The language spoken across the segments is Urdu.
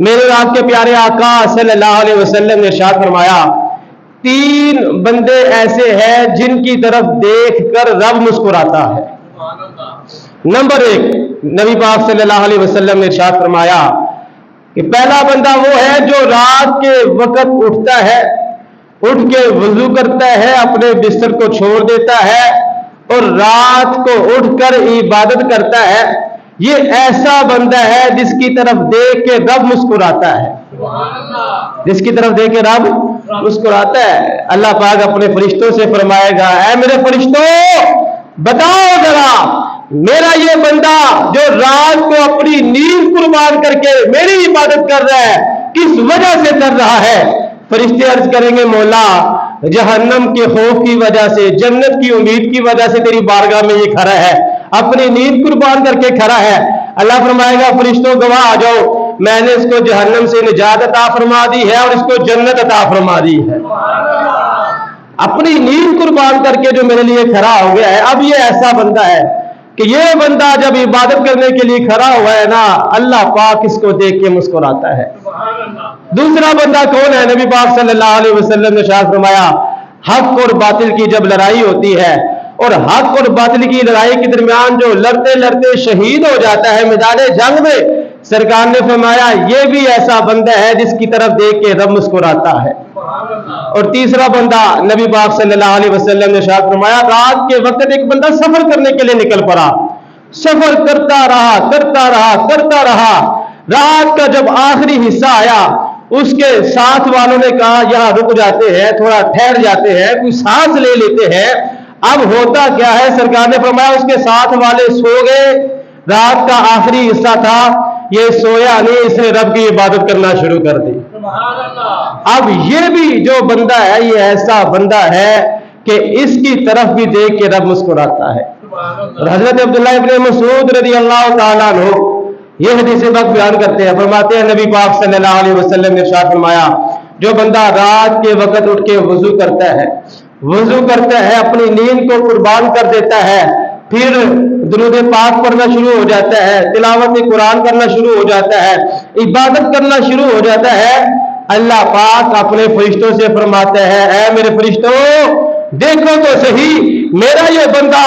میرے آپ کے پیارے آقا صلی اللہ علیہ وسلم نے ارشاد فرمایا 3 بندے ایسے ہیں جن کی طرف دیکھ کر رب مسکراتا ہے۔ نمبر 1، نبی پاک صلی اللہ علیہ وسلم نے ارشاد فرمایا کہ پہلا بندہ وہ ہے جو رات کے وقت اٹھتا ہے، اٹھ کے وضو کرتا ہے، اپنے بستر کو چھوڑ دیتا ہے اور رات کو اٹھ کر عبادت کرتا ہے۔ یہ ایسا بندہ ہے جس کی طرف دیکھ کے رب مسکراتا ہے، جس کی طرف دیکھ کے رب مسکراتا ہے۔ اللہ پاک اپنے فرشتوں سے فرمائے گا، اے میرے فرشتوں بتاؤ ذرا، میرا یہ بندہ جو رات کو اپنی نیند قربان کر کے میری عبادت کر رہا ہے کس وجہ سے کر رہا ہے؟ فرشتے عرض کریں گے، مولا جہنم کے خوف کی وجہ سے، جنت کی امید کی وجہ سے تیری بارگاہ میں یہ کھڑا ہے، اپنی نیند قربان کر کے کھڑا ہے۔ اللہ فرمائے گا، فرشتوں گواہ آ جاؤ، میں نے اس کو جہنم سے نجات عطا فرما دی ہے اور اس کو جنت عطا فرما دی ہے۔ اپنی نیند قربان کر کے جو میرے لیے کھڑا ہو گیا ہے۔ اب یہ ایسا بندہ ہے کہ یہ بندہ جب عبادت کرنے کے لیے کھڑا ہوا ہے نا، اللہ پاک اس کو دیکھ کے مسکراتا ہے۔ دوسرا بندہ کون ہے؟ نبی پاک صلی اللہ علیہ وسلم نے ارشاد فرمایا، حق اور باطل کی جب لڑائی ہوتی ہے اور حق اور باطل کی لڑائی کے درمیان جو لڑتے لڑتے شہید ہو جاتا ہے میدان جنگ میں، سرکار نے فرمایا یہ بھی ایسا بندہ ہے جس کی طرف دیکھ کے رب مسکراتا ہے۔ اور تیسرا بندہ نبی پاک صلی اللہ علیہ وسلم نے ارشاد فرمایا، رات کے وقت ایک بندہ سفر کرنے کے لیے نکل پڑا، سفر کرتا رہا کرتا رہا کرتا رہا، رات کا جب آخری حصہ آیا اس کے ساتھ والوں نے کہا یہاں رک جاتے ہیں، تھوڑا ٹھہر جاتے ہیں، کوئی سانس لے لیتے ہیں۔ اب ہوتا کیا ہے؟ سرکار نے فرمایا اس کے ساتھ والے سو گئے، رات کا آخری حصہ تھا، یہ سویا نہیں، اس نے رب کی عبادت کرنا شروع کر دی۔ اب یہ بھی جو بندہ ہے یہ ایسا بندہ ہے کہ اس کی طرف بھی دیکھ کے رب مسکراتا ہے۔ اور حضرت عبداللہ ابن مسعود رضی اللہ تعالیٰ عنہ یہ حدیث وقت بیان کرتے ہیں، فرماتے ہیں نبی پاک صلی اللہ علیہ وسلم نے ارشاد فرمایا، جو بندہ رات کے وقت اٹھ کے وضو کرتا ہے، اپنی نیند کو قربان کر دیتا ہے، پھر درود پاک پڑھنا شروع ہو جاتا ہے، تلاوت قرآن کرنا شروع ہو جاتا ہے، عبادت کرنا شروع ہو جاتا ہے، اللہ پاک اپنے فرشتوں سے فرماتا ہے، اے میرے فرشتوں دیکھو تو صحیح، میرا یہ بندہ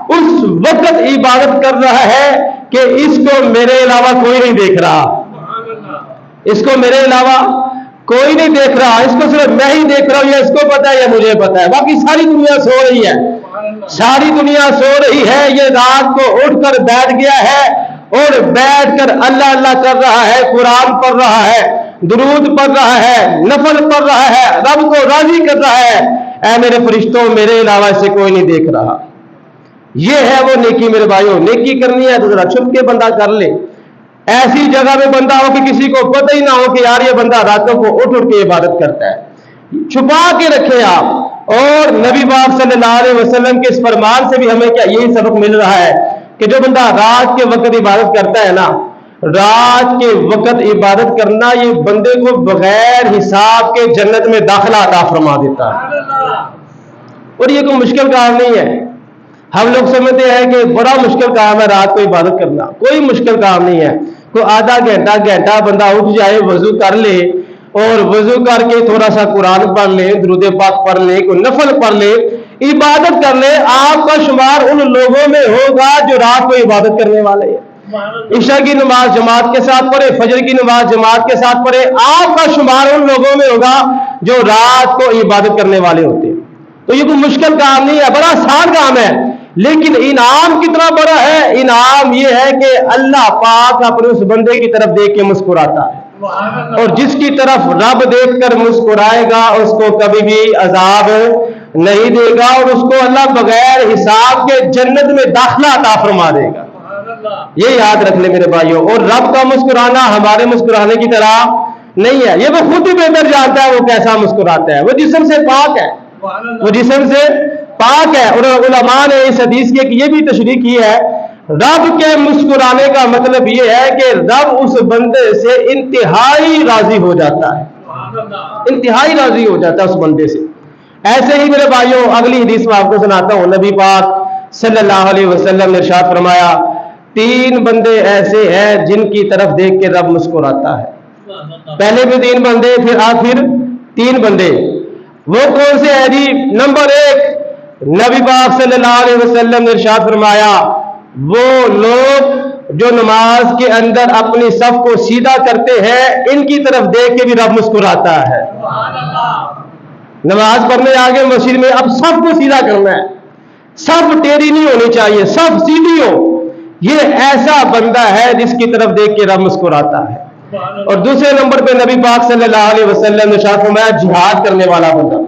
اس وقت عبادت کر رہا ہے کہ اس کو میرے علاوہ کوئی نہیں دیکھ رہا، اس کو میرے علاوہ کوئی نہیں دیکھ رہا، اس کو صرف میں ہی دیکھ رہا ہوں، یا اس کو پتا ہے یا مجھے پتا ہے، باقی ساری دنیا سو رہی ہے، ساری دنیا سو رہی ہے، یہ رات کو اٹھ کر بیٹھ گیا ہے اور بیٹھ کر اللہ اللہ کر رہا ہے، قرآن پڑھ رہا ہے، درود پڑھ رہا ہے، نفل پڑھ رہا ہے، رب کو راضی کر رہا ہے، اے میرے فرشتوں میرے علاوہ سے کوئی نہیں دیکھ رہا۔ یہ ہے وہ نیکی میرے بھائیوں، نیکی کرنی ہے تو ذرا چھپ کے بندہ کر لے، ایسی جگہ میں بندہ ہو کہ کسی کو پتہ ہی نہ ہو کہ یار یہ بندہ راتوں کو اٹھ اٹھ کے عبادت کرتا ہے، چھپا کے رکھے آپ۔ اور نبی پاک صلی اللہ علیہ وسلم کے اس فرمان سے بھی ہمیں کیا یہی سبق مل رہا ہے کہ جو بندہ رات کے وقت عبادت کرتا ہے نا، رات کے وقت عبادت کرنا یہ بندے کو بغیر حساب کے جنت میں داخلہ عطا فرما دیتا ہے۔ اور یہ کوئی مشکل کام نہیں ہے، ہم لوگ سمجھتے ہیں کہ بڑا مشکل کام ہے رات کو عبادت کرنا، کوئی مشکل کام نہیں ہے، کوئی آدھا گھنٹہ بندہ اٹھ جائے، وضو کر لے اور وضو کر کے تھوڑا سا قرآن پڑھ لے، درود پاک پڑھ لے، کوئی نفل پڑھ لے، عبادت کر لے، آپ کا شمار ان لوگوں میں ہوگا جو رات کو عبادت کرنے والے ہیں۔ عشاء کی نماز جماعت کے ساتھ پڑھے، فجر کی نماز جماعت کے ساتھ پڑھے، آپ کا شمار ان لوگوں میں ہوگا جو رات کو عبادت کرنے والے ہوتے ہیں۔ تو یہ کوئی مشکل کام نہیں ہے، بڑا آسان کام ہے، لیکن انعام کتنا بڑا ہے؟ انعام یہ ہے کہ اللہ پاک اپنے اس بندے کی طرف دیکھ کے مسکراتا ہے، اور جس کی طرف رب دیکھ کر مسکرائے گا اس کو کبھی بھی عذاب نہیں دے گا، اور اس کو اللہ بغیر حساب کے جنت میں داخلہ عطا فرما دے گا۔ یہ یاد رکھ لے میرے بھائیوں۔ اور رب کا مسکرانا ہمارے مسکرانے کی طرح نہیں ہے، یہ وہ خود ہی بہتر جانتا ہے وہ کیسا مسکراتا ہے، وہ جسم سے پاک ہے، وہ جسم سے پاک ہے۔ اور علماء نے اس حدیث کی یہ بھی تشریح کی ہے، رب کے مسکرانے کا مطلب یہ ہے کہ رب اس بندے سے انتہائی راضی ہو جاتا ہے، انتہائی راضی ہو جاتا ہے اس بندے سے۔ ایسے ہی میرے بھائیوں اگلی حدیث میں آپ کو سناتا ہوں، نبی پاک صلی اللہ علیہ وسلم نے ارشاد فرمایا 3 بندے ایسے ہیں جن کی طرف دیکھ کے رب مسکراتا ہے۔ پہلے بھی 3 بندے پھر آخر 3 بندے. وہ کون سے ہیں جی؟ نمبر 1 نبی پاک صلی اللہ علیہ وسلم نے ارشاد فرمایا وہ لوگ جو نماز کے اندر اپنی صف کو سیدھا کرتے ہیں ان کی طرف دیکھ کے بھی رب مسکراتا ہے. نماز پڑھنے آگے مسجد میں اب صف کو سیدھا کرنا ہے, صف ٹیڑھی نہیں ہونی چاہیے, صف سیدھی ہو. یہ ایسا بندہ ہے جس کی طرف دیکھ کے رب مسکراتا ہے. اور دوسرے نمبر پہ نبی پاک صلی اللہ علیہ وسلم نے ارشاد فرمایا جہاد کرنے والا بندہ,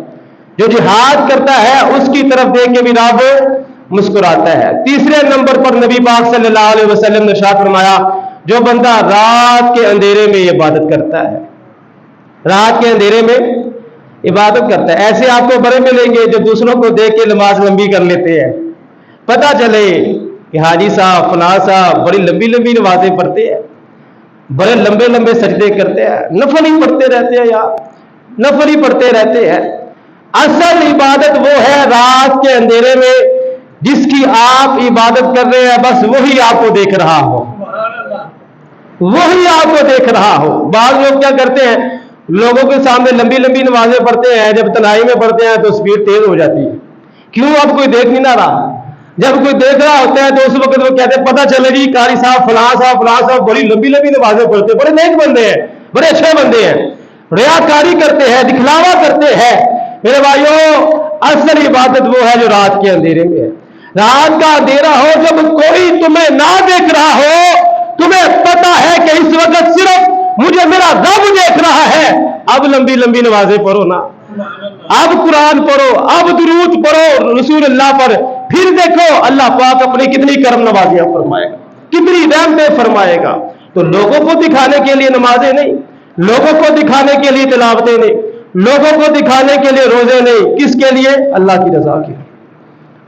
جو جہاد کرتا ہے اس کی طرف دیکھ کے بھی رب مسکراتا ہے. تیسرے نمبر پر نبی پاک صلی اللہ علیہ وسلم نے ارشاد فرمایا جو بندہ رات کے اندھیرے میں عبادت کرتا ہے, رات کے اندھیرے میں عبادت کرتا ہے. ایسے آپ کو بڑے ملیں گے جو دوسروں کو دیکھ کے نماز لمبی کر لیتے ہیں. پتہ چلے کہ حاجی صاحب فلاں صاحب بڑی لمبی لمبی نمازیں پڑھتے ہیں, بڑے لمبے لمبے سجدے کرتے ہیں, نفل ہی پڑھتے رہتے ہیں یار, نفل ہی پڑھتے رہتے ہیں. اصل عبادت وہ ہے رات کے اندھیرے میں جس کی آپ عبادت کر رہے ہیں, بس وہی آپ کو دیکھ رہا ہو, وہی آپ کو دیکھ رہا ہو. بعض لوگ کیا کرتے ہیں, لوگوں کے سامنے لمبی لمبی نمازیں پڑھتے ہیں, جب تنہائی میں پڑھتے ہیں تو سپیڈ تیز ہو جاتی ہے. کیوں؟ اب کوئی دیکھ نہیں نہ رہا. جب کوئی دیکھ رہا ہوتا ہے تو اس وقت وہ کہتے ہیں پتہ چلے گی قاری صاحب فلاں صاحب بڑی لمبی لمبی نمازیں پڑھتے ہیں, بڑے نیک بندے ہیں, بڑے اچھے بندے ہیں. ریاکاری کرتے ہیں, دکھلاوا کرتے ہیں. میرے بھائیوں اصل عبادت وہ ہے جو رات کے اندھیرے میں ہے. رات کا اندھیرا ہو, جب کوئی تمہیں نہ دیکھ رہا ہو, تمہیں پتا ہے کہ اس وقت صرف مجھے میرا رب دیکھ رہا ہے, اب لمبی لمبی نمازیں پڑھو نا, اب قرآن پڑھو, اب درود پڑھو رسول اللہ پر, پھر دیکھو اللہ پاک اپنی کتنی کرم نوازیاں فرمائے گا, کتنی رحمتیں فرمائے گا. تو لوگوں کو دکھانے کے لیے نمازیں نہیں, لوگوں کو دکھانے کے لیے تلاوتیں نہیں, لوگوں کو دکھانے کے لیے روزے نہیں, کس کے لیے؟ اللہ کی رضا کے لیے.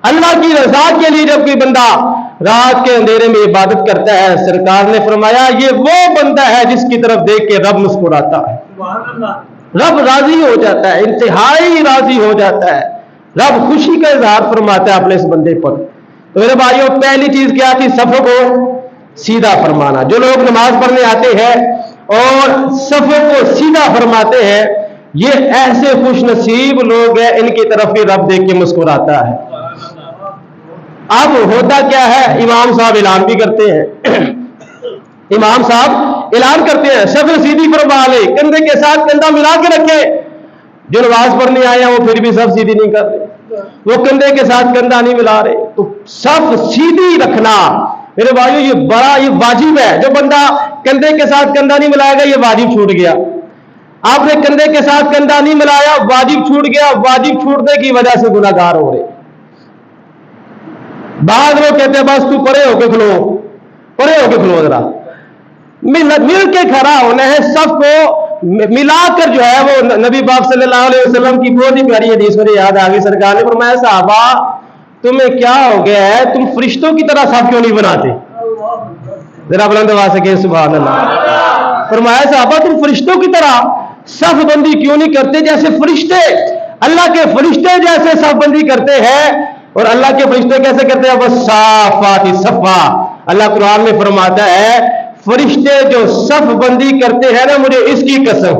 اللہ کی رضا کے لیے جب کوئی بندہ رات کے اندھیرے میں عبادت کرتا ہے, سرکار نے فرمایا یہ وہ بندہ ہے جس کی طرف دیکھ کے رب مسکراتا ہے, رب راضی ہو جاتا ہے, انتہائی راضی ہو جاتا ہے, رب خوشی کا اظہار فرماتا ہے اپنے اس بندے پر. تو میرے بھائیوں پہلی چیز کیا تھی؟ صفوں کو سیدھا فرمانا. جو لوگ نماز پڑھنے آتے ہیں اور صفوں کو سیدھا فرماتے ہیں یہ ایسے خوش نصیب لوگ ہیں, ان کی طرف بھی رب دیکھ کے مسکراتا ہے. اب ہوتا کیا ہے, امام صاحب اعلان بھی کرتے ہیں, امام صاحب اعلان کرتے ہیں صف سیدھی فرما لے, کندھے کے ساتھ کندھا ملا کے رکھے. جو نماز پڑھنے آئے ہیں وہ پھر بھی صف سیدھی نہیں کر رہے, وہ کندھے کے ساتھ کندھا نہیں ملا رہے. تو صف سیدھی رکھنا میرے بھائیوں یہ واجب ہے. جو بندہ کندھے کے ساتھ کندھا نہیں ملائے گا یہ واجب چھوٹ گیا. آپ نے کندھے کے ساتھ کندھا نہیں ملایا, واجب چھوٹ گیا. واجب چھوٹنے کی وجہ سے گناہ گار ہو رہے. بعض لوگ کہتے ہیں بس تو پرے ہو کے کھلو, پرے ہو کے کھلو, ذرا مل کے کھڑا ہونا ہے. صف کو ملا کر جو ہے وہ نبی پاک صلی اللہ علیہ وسلم کی بہت ہی پیاری حدیث مجھے یاد آ گئی. سرکار نے فرمایا صحابہ تمہیں کیا ہو گیا ہے, تم فرشتوں کی طرح صف کیوں نہیں بناتے؟ ذرا بلند آواز سے کہیں سبحان اللہ. فرمایا صحابہ تم فرشتوں کی طرح صف بندی کیوں نہیں کرتے جیسے فرشتے, اللہ کے فرشتے جیسے صف بندی کرتے ہیں. اور اللہ کے فرشتے کیسے کرتے ہیں؟ بس صافات صفا. اللہ قرآن میں فرماتا ہے فرشتے جو صف بندی کرتے ہیں نا, مجھے اس کی قسم,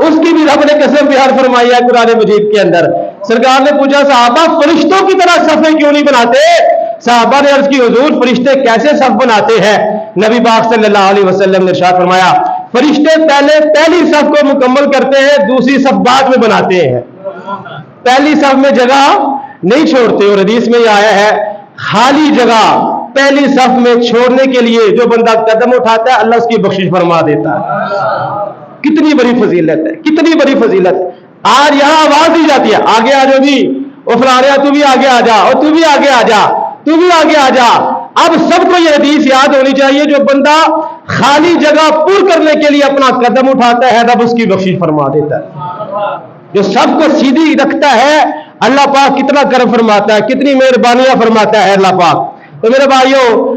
اس کی بھی رب نے قسم بیان فرمائی ہے قرآن مجید کے اندر. سرکار نے پوچھا صحابہ فرشتوں کی طرح صفیں کیوں نہیں بناتے؟ صحابہ نے عرض کی حضور فرشتے کیسے صف بناتے ہیں؟ نبی پاک صلی اللہ علیہ وسلم نے ارشاد فرمایا فرشتے پہلے پہلی صف کو مکمل کرتے ہیں, دوسری صف بعد میں بناتے ہیں, پہلی صف میں جگہ نہیں چھوڑتے. اور حدیث میں یہ آیا ہے خالی جگہ پہلی صف میں چھوڑنے کے لیے جو بندہ قدم اٹھاتا ہے اللہ اس کی بخشش فرما دیتا ہے. کتنی بڑی فضیلت ہے, کتنی بڑی فضیلت. آج یہاں آواز دی جاتی ہے آگے آ جاؤ جی, اور فلاں تو بھی آگے آ جا, اور تو بھی آگے آ جا, تو بھی آگے آ جا. اب سب کو یہ حدیث یاد ہونی چاہیے جو بندہ خالی جگہ پور کرنے کے لیے اپنا قدم اٹھاتا ہے رب اس کی بخشش فرما دیتا ہے. جو سب کو سیدھی رکھتا ہے اللہ پاک کتنا کرم فرماتا ہے, کتنی مہربانیاں فرماتا ہے اللہ پاک. تو میرے بھائیوں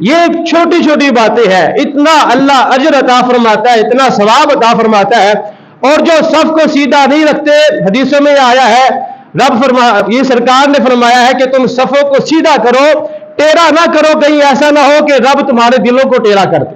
یہ چھوٹی چھوٹی باتیں ہیں, اتنا اللہ اجر عطا فرماتا ہے, اتنا ثواب عطا فرماتا ہے. اور جو صف کو سیدھا نہیں رکھتے, حدیثوں میں آیا ہے یہ سرکار نے فرمایا ہے کہ تم صفوں کو سیدھا کرو, ٹیڑھا نہ کرو, کہیں ایسا نہ ہو کہ رب تمہارے دلوں کو ٹیڑھا کر دے.